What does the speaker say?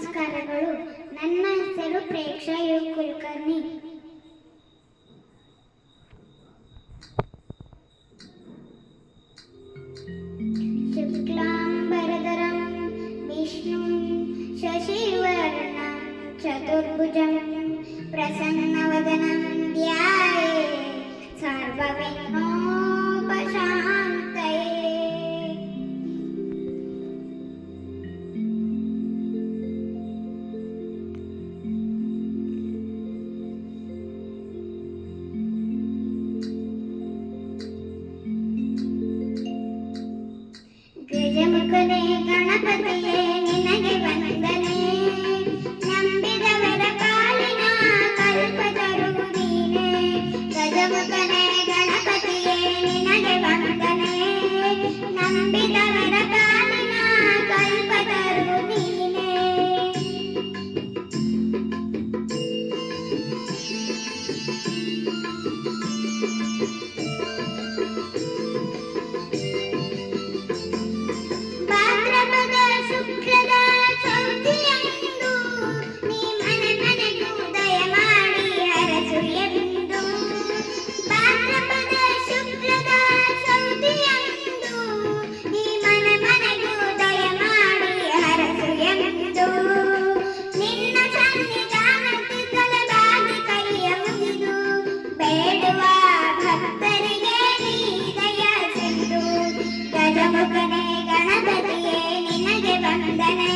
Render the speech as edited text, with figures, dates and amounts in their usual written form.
ನಮಸ್ಕಾರಗಳು. ನನ್ನ ಹೆಸರು ಪ್ರೇಕ್ಷಾ ಯು ಕುಲಕರ್ಣಿ. ಶುಕ್ಲಾಂಬರಧರಂ ವಿಷ್ಣುಂ ಶಶಿವರ್ಣಂ ಚತುರ್ಭುಜಂ ಪ್ರಸನ್ನವದನಂ ಧ್ಯಾಯೇತ್ ಸರ್ವವಿಘ್ನೋಪಶಾಂತಯೇ. ಗಜಮುಖನೇ ಗಣಪತಿಯೇ ನಿನಗೆ ವಂದನೆ, ನಂಬಿದವರ ಕಾಲಿನ ಕಲ್ಪತರು ನೀನೆ. ಗಜಮುಖನೇ ಗಣಪತಿಯೇ ನಿನಗೆ ವಂದನೆ, ನಂಬಿದವರ ಕಾಲಿನ ಕಲ್ಪತರು ನೀನೆ. ಭಾದ್ರಪದ ಶುಕ್ಲದ ಚೌತಿಯಂದು ನೀ ಮನೆ ಮನೆಗೂ ದಯ ಮಾಡಿ ಹರಸು ಎಂದು. ಭಾದ್ರಪದ ಶುಕ್ಲದ ಚೌತಿಯಂದು ನೀ ಮನೆ ಮನೆಗೂ ದಯ ಮಾಡಿ ಹರಸು ಎಂದು. ನಿನ್ನ ಸನ್ನಿಧಾನಕ್ಕೆ ತಲೆಬಾಗಿ ಕೈಯ ಮುಗಿದು ಬೇಡುವ ಭಕ್ತರಿಗೆ ನೀ ದಯ ಸಿಂಧು. ಗಜಮುಖನೇ ಗಣಪತಿಯೇ ನಿನಗೆ ವಂದನೆ,